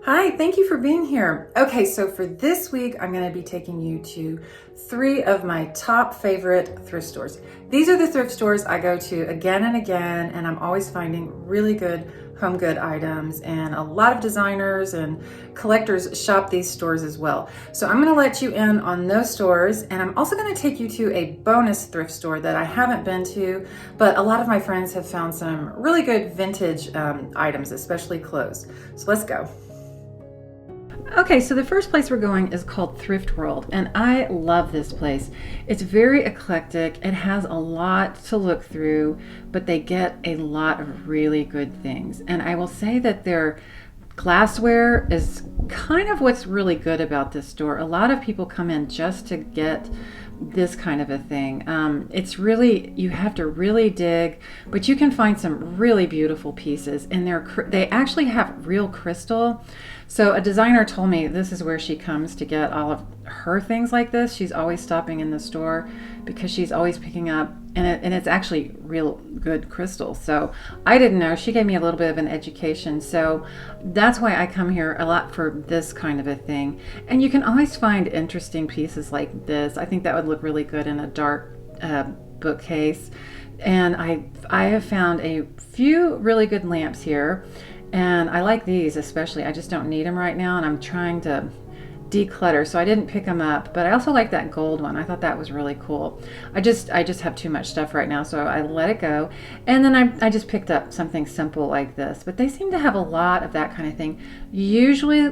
Hi, thank you for being here. Okay, so for this week, I'm going to be taking you to three of my top favorite thrift stores. These are the thrift stores I go to again and again, and I'm always finding really good home good items, and a lot of designers and collectors shop these stores as well. So I'm going to let you in on those stores, and I'm also going to take you to a bonus thrift store that I haven't been to, but a lot of my friends have found some really good vintage items, especially clothes. So let's go. Okay, so the first place we're going is called Thrift World, and I love this place. It's very eclectic. It has a lot to look through, but they get a lot of really good things. And I will say that their glassware is kind of what's really good about this store. A lot of people come in just to get this kind of a thing. It's really, you have to really dig, but you can find some really beautiful pieces, and they actually have real crystal. So a designer told me this is where she comes to get all of her things like this. She's always stopping in the store because she's always picking up, and it's actually real good crystal. So I didn't know. She gave me a little bit of an education. So that's why I come here a lot for this kind of a thing. And you can always find interesting pieces like this. I think that would look really good in a dark bookcase. And I have found a few really good lamps here. And I like these especially. I just don't need them right now, and I'm trying to declutter, so I didn't pick them up. But I also like that gold one. I thought that was really cool. I just have too much stuff right now, so I let it go. And then I just picked up something simple like this. But they seem to have a lot of that kind of thing. Usually,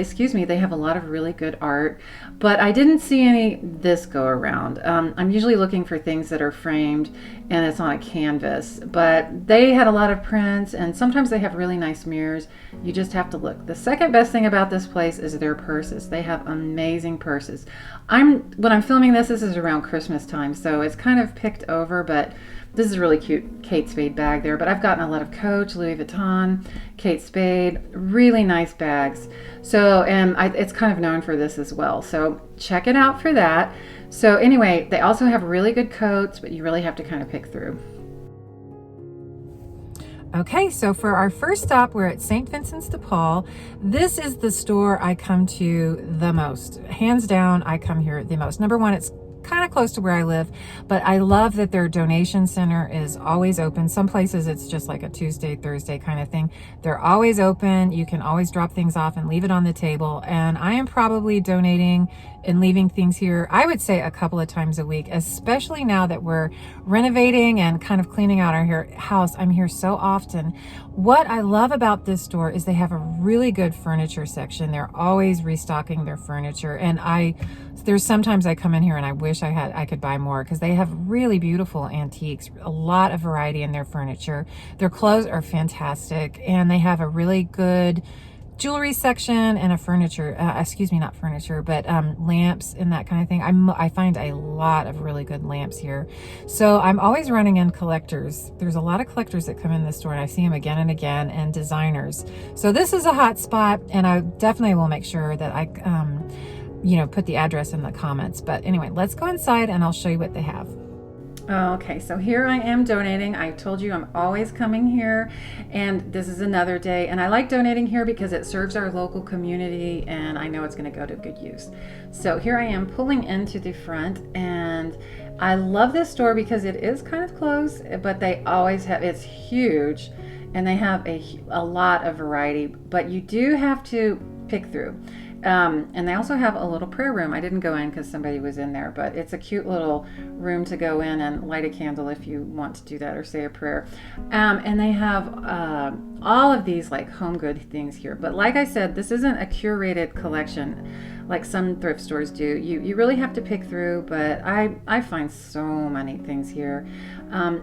excuse me, they have a lot of really good art, but I didn't see any this go around. I'm usually looking for things that are framed and it's on a canvas, but they had a lot of prints, and sometimes they have really nice mirrors. You just have to look. The second best thing about this place is their purses. They have amazing purses. When I'm filming this is around Christmas time, so it's kind of picked over, but this is a really cute Kate Spade bag there. But I've gotten a lot of Coach, Louis Vuitton, Kate Spade, really nice bags. So, and it's kind of known for this as well. So check it out for that. So anyway, they also have really good coats, but you really have to kind of pick through. Okay, so for our first stop, we're at St. Vincent's Dep Paul. This is the store I come to the most. Hands down, I come here the most. Number one, it's kind of close to where I live, but I love that their donation center is always open. Some places it's just like a Tuesday, Thursday kind of thing. They're always open. You can always drop things off and leave it on the table. And I am probably donating and leaving things here, I would say, a couple of times a week, especially now that we're renovating and kind of cleaning out our house. I'm here so often. What I love about this store is they have a really good furniture section. They're always restocking their furniture, and there's sometimes I come in here and I wish I could buy more, because they have really beautiful antiques, a lot of variety in their furniture. Their clothes are fantastic, and they have a really good jewelry section and a furniture, not furniture, but lamps and that kind of thing. I find a lot of really good lamps here. So I'm always running in collectors. There's a lot of collectors that come in this store, and I see them again and again, and designers. So this is a hot spot, and I definitely will make sure that I put the address in the comments. But anyway, let's go inside and I'll show you what they have. Okay, so here I am donating. I told you I'm always coming here, and this is another day. And I like donating here because it serves our local community, and I know it's going to go to good use. So here I am pulling into the front, and I love this store because it is kind of close, but they always have, it's huge, and they have a lot of variety, but you do have to pick through. And they also have a little prayer room. I didn't go in because somebody was in there, but it's a cute little room to go in and light a candle if you want to do that or say a prayer. And they have all of these like home good things here. But like I said, this isn't a curated collection like some thrift stores do. You really have to pick through, but I find so many things here.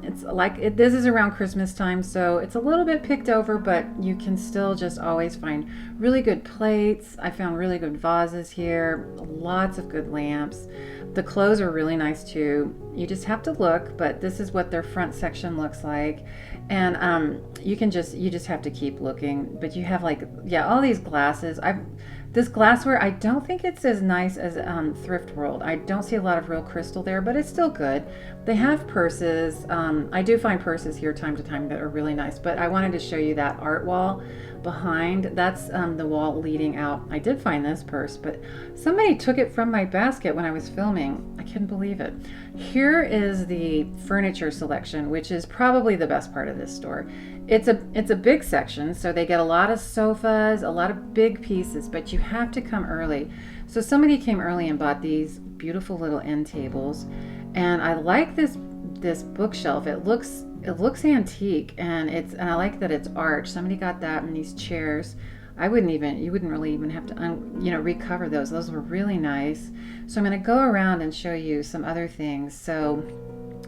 It's like this is around Christmas time, so it's a little bit picked over, but you can still just always find really good plates. I found really good vases here, lots of good lamps. The clothes are really nice too. You just have to look, but this is what their front section looks like. And you just have to keep looking. But you have all these glasses. I've This glassware, I don't think it's as nice as Thrift World. I don't see a lot of real crystal there, but it's still good. They have purses. I do find purses here time to time that are really nice, but I wanted to show you that art wall behind. That's the wall leading out. I did find this purse, but somebody took it from my basket when I was filming. I couldn't believe it. Here is the furniture selection, which is probably the best part of this store. It's a big section, so they get a lot of sofas, a lot of big pieces, but you have to come early. So somebody came early and bought these beautiful little end tables, and I like this bookshelf. It looks antique, and I like that it's arched. Somebody got that, and these chairs. You wouldn't really even have to recover those. Those were really nice. So I'm going to go around and show you some other things. So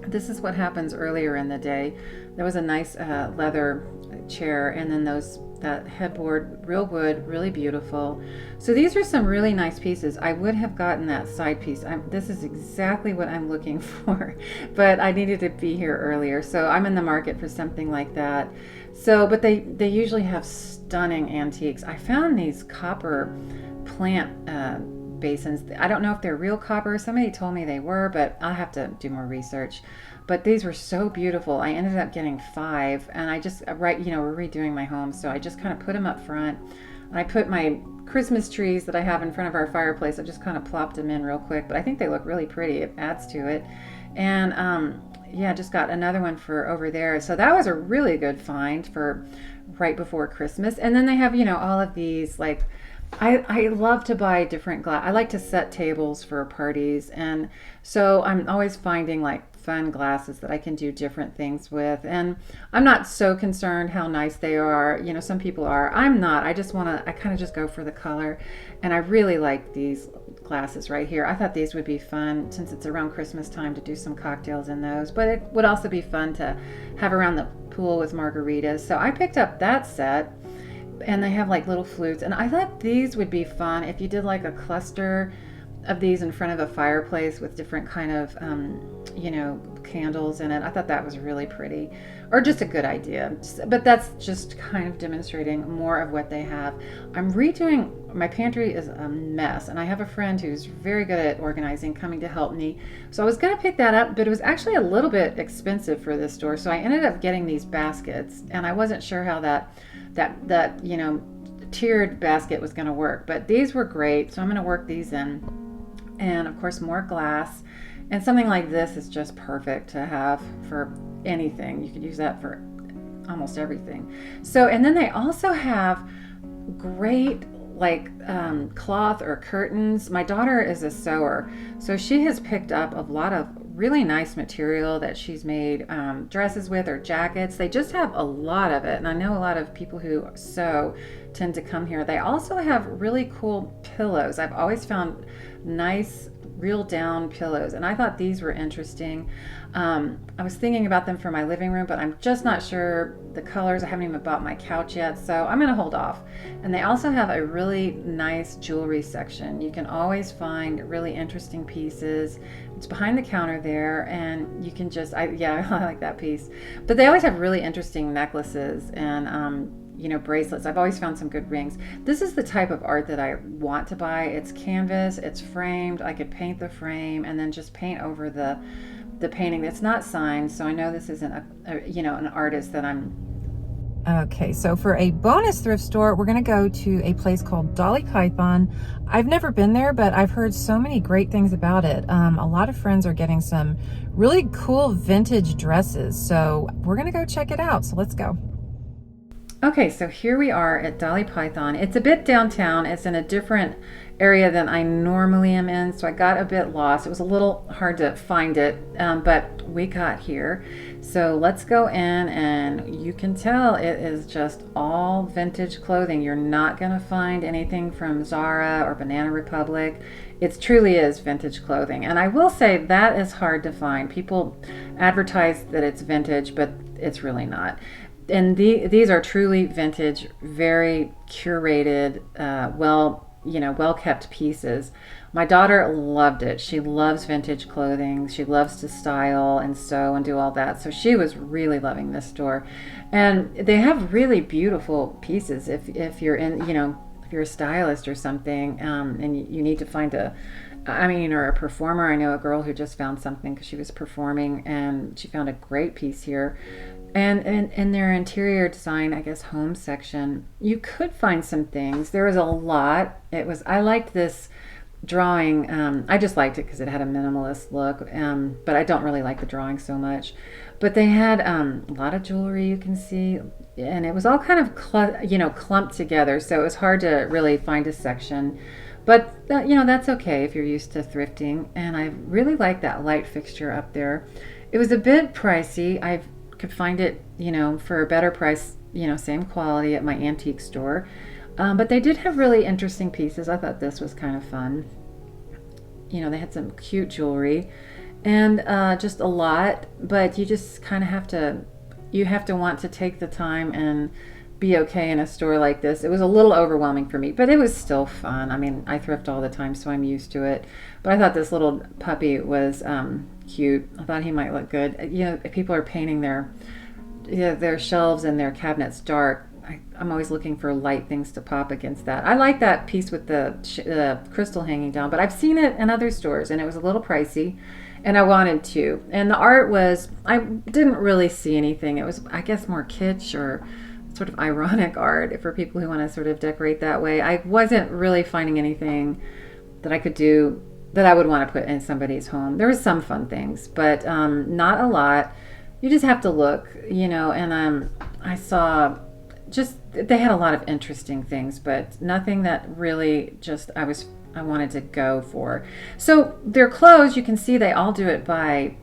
this is what happens earlier in the day. There was a nice leather chair, and then that headboard, real wood, really beautiful. So these are some really nice pieces. I would have gotten that side piece. This is exactly what I'm looking for, but I needed to be here earlier. So I'm in the market for something like that. So, but they usually have stunning antiques. I found these copper plant basins. I don't know if they're real copper. Somebody told me they were, but I'll have to do more research. But these were so beautiful. I ended up getting 5, and I just, we're redoing my home, so I just kind of put them up front. And I put my Christmas trees that I have in front of our fireplace, I just kind of plopped them in real quick, but I think they look really pretty. It adds to it. And just got another one for over there. So that was a really good find for right before Christmas. And then they have, all of these, like, I love to buy different glass. I like to set tables for parties, and so I'm always finding like fun glasses that I can do different things with. And I'm not so concerned how nice they are. Some people are. I'm not. I kind of just go for the color, and I really like these glasses right here. I thought these would be fun since it's around Christmas time to do some cocktails in those, but it would also be fun to have around the pool with margaritas. So I picked up that set. And they have like little flutes, and I thought these would be fun if you did like a cluster of these in front of a fireplace with different kind of candles in it. I thought that was really pretty, or just a good idea. But that's just kind of demonstrating more of what they have. I'm redoing my pantry. Is a mess, and I have a friend who's very good at organizing coming to help me. So I was going to pick that up, but it was actually a little bit expensive for this store, so I ended up getting these baskets, and I wasn't sure how that tiered basket was going to work, but these were great, so I'm going to work these in. And of course, more glass, and something like this is just perfect to have for anything. You could use that for almost everything. So, and then they also have great cloth or curtains. My daughter is a sewer, so she has picked up a lot of really nice material that she's made dresses with or jackets. They just have a lot of it, and I know a lot of people who sew tend to come here. They also have really cool pillows. I've always found nice real down pillows, and I thought these were interesting. I was thinking about them for my living room, but I'm just not sure the colors. I haven't even bought my couch yet, so I'm gonna hold off. And they also have a really nice jewelry section. You can always find really interesting pieces. It's behind the counter there, and you can just, I like that piece. But they always have really interesting necklaces and bracelets. I've always found some good rings. This is the type of art that I want to buy. It's canvas, it's framed. I could paint the frame and then just paint over the painting that's not signed. So I know this isn't an artist that I'm. Okay, so for a bonus thrift store, we're going to go to a place called Dolly Python. I've never been there, but I've heard so many great things about it. A lot of friends are getting some really cool vintage dresses, so we're going to go check it out. So let's go. Okay, so here we are at Dolly Python. It's a bit downtown. It's in a different area than I normally am in, so I got a bit lost. It was a little hard to find it, but we got here. So let's go in, and you can tell it is just all vintage clothing. You're not gonna find anything from Zara or Banana Republic. It truly is vintage clothing, and I will say that is hard to find. People advertise that it's vintage, but it's really not. And these are truly vintage, very curated, well-kept pieces. My daughter loved it. She loves vintage clothing. She loves to style and sew and do all that. So she was really loving this store. And they have really beautiful pieces if you're you're a stylist or something, and you need to find or a performer. I know a girl who just found something because she was performing, and she found a great piece here. And in their interior design, I guess, home section, you could find some things. There was a lot. I liked this drawing. I just liked it because it had a minimalist look, but I don't really like the drawing so much. But they had a lot of jewelry, you can see, and it was all kind of clumped together, so it was hard to really find a section. But that's okay if you're used to thrifting. And I really like that light fixture up there. It was a bit pricey. I could find it, for a better price, same quality at my antique store. But they did have really interesting pieces. I thought this was kind of fun. They had some cute jewelry and just a lot, but you just kind of have to want to take the time and be okay in a store like this. It was a little overwhelming for me, but it was still fun. I mean, I thrift all the time, so I'm used to it. But I thought this little puppy was cute. I thought he might look good. If people are painting their shelves and their cabinets dark, I'm always looking for light things to pop against that. I like that piece with the crystal hanging down, but I've seen it in other stores, and it was a little pricey, and I wanted to. And the art I didn't really see anything. It was, I guess, more kitsch or sort of ironic art for people who want to sort of decorate that way. I wasn't really finding anything that I could do that I would want to put in somebody's home. There was some fun things, but not a lot. You just have to look, and I saw they had a lot of interesting things, but nothing that really I wanted to go for. So their clothes, you can see they all do it by,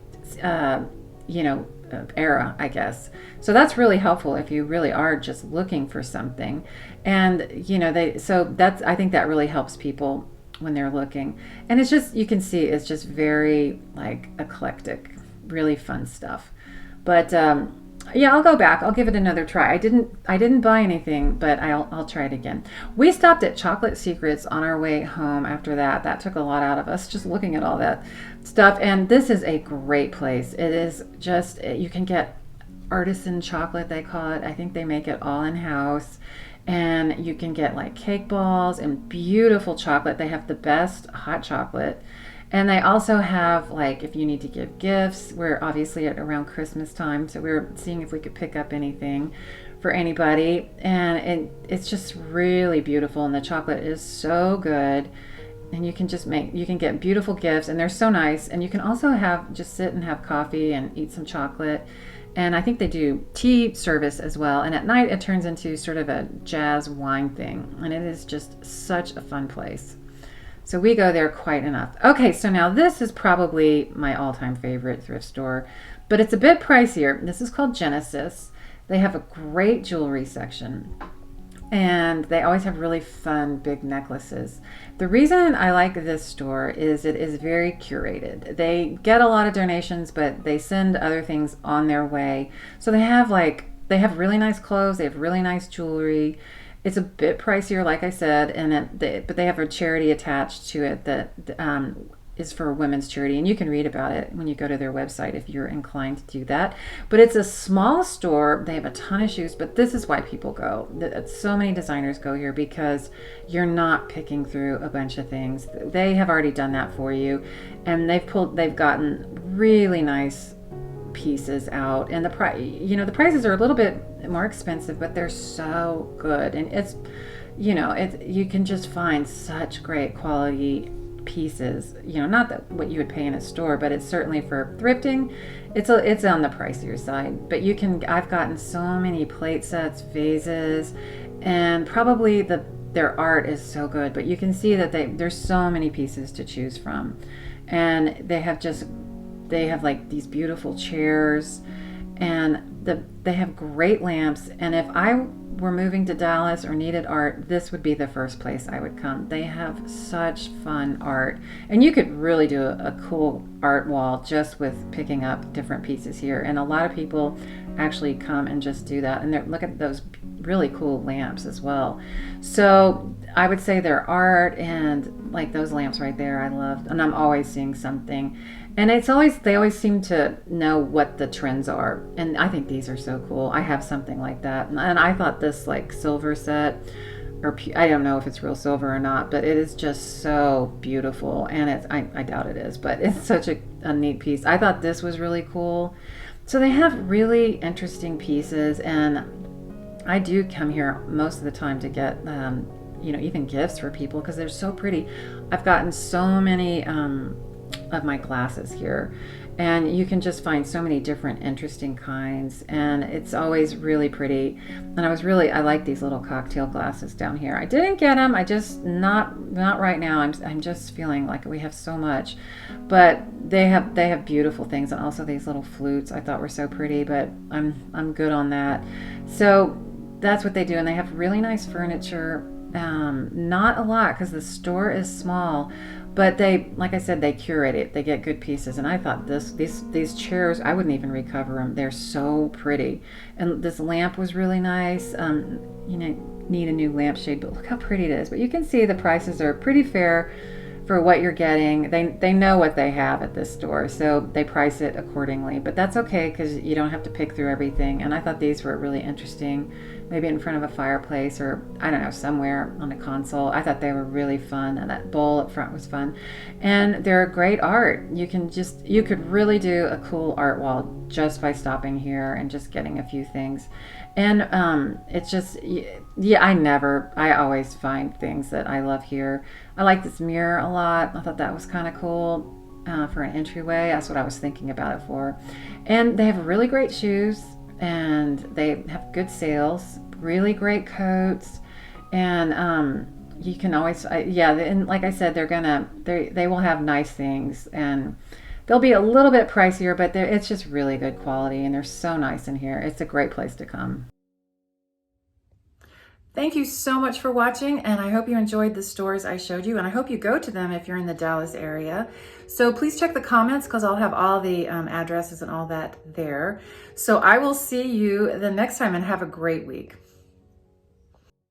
era, I guess. So that's really helpful if you really are just looking for something. And, I think that really helps people when they're looking. And it's just, you can see it's just very eclectic, really fun stuff. But, I'll go back. I'll give it another try. I didn't buy anything, but I'll try it again. We stopped at Chocolate Secrets on our way home after that. That took a lot out of us, just looking at all that stuff. And this is a great place. It is just, you can get artisan chocolate, they call it. I think they make it all in-house. And you can get cake balls and beautiful chocolate. They have the best hot chocolate. And they also have, if you need to give gifts, we're obviously at around Christmas time, so we're seeing if we could pick up anything for anybody. And it's just really beautiful, and the chocolate is so good. And you can get beautiful gifts, and they're so nice. And you can also just sit and have coffee and eat some chocolate. And I think they do tea service as well. And at night, it turns into sort of a jazz wine thing. And it is just such a fun place. So we go there quite enough. Okay, so now this is probably my all-time favorite thrift store, but it's a bit pricier. This is called Genesis. They have a great jewelry section, and they always have really fun big necklaces. The reason I like this store is it is very curated. They get a lot of donations, but they send other things on their way. So they have really nice clothes, they have really nice jewelry. It's a bit pricier, like I said, but they have a charity attached to it that is for women's charity, and you can read about it when you go to their website if you're inclined to do that. But it's a small store. They have a ton of shoes, but this is why people go. So many designers go here because you're not picking through a bunch of things. They have already done that for you, and they've gotten really nice pieces out, and the prices are a little bit more expensive, but they're so good. And it's you can just find such great quality pieces, not that what you would pay in a store, but it's certainly for thrifting, it's on the pricier side. But I've gotten so many plate sets, vases, and probably their art is so good, but you can see that there's so many pieces to choose from. And they have these beautiful chairs, and they have great lamps. And if I were moving to Dallas or needed art, this would be the first place I would come. They have such fun art, and you could really do a cool art wall just with picking up different pieces here. And a lot of people actually come and just do that, and look at those really cool lamps as well. So I would say their art and those lamps right there, I love, and I'm always seeing something. And they always seem to know what the trends are. And I think these are so cool. I have something like that. And I thought this silver set or I don't know if it's real silver or not, but it is just so beautiful. And I doubt it is, but it's such a neat piece. I thought this was really cool. So they have really interesting pieces, and I do come here most of the time to get, even gifts for people because they're so pretty. I've gotten so many of my glasses here, and you can just find so many different interesting kinds, and it's always really pretty. And I like these little cocktail glasses down here. I didn't get them. I just not right now. I'm just feeling like we have so much, but they have beautiful things, and also these little flutes I thought were so pretty, but I'm good on that. So that's what they do, and they have really nice furniture. Not a lot because the store is small, but they, like I said, they curate it. They get good pieces, and I thought these chairs, I wouldn't even recover them. They're so pretty, and this lamp was really nice. Need a new lampshade, but look how pretty it is. But you can see the prices are pretty fair for what you're getting. They know what they have at this store, so they price it accordingly. But that's okay because you don't have to pick through everything. And I thought these were really interesting, maybe in front of a fireplace or I don't know, somewhere on a console. I thought they were really fun, and that bowl up front was fun. And they're great art. You could really do a cool art wall just by stopping here and just getting a few things. And it's just, I always find things that I love here. I like this mirror a lot. I thought that was kind of cool for an entryway. That's what I was thinking about it for. And they have really great shoes, and they have good sales, really great coats, and you can always, and like I said, they will have nice things, and they'll be a little bit pricier, but it's just really good quality, and they're so nice in here. It's a great place to come. Thank you so much for watching, and I hope you enjoyed the stores I showed you, and I hope you go to them if you're in the Dallas area. So please check the comments because I'll have all the addresses and all that there. So I will see you the next time, and have a great week.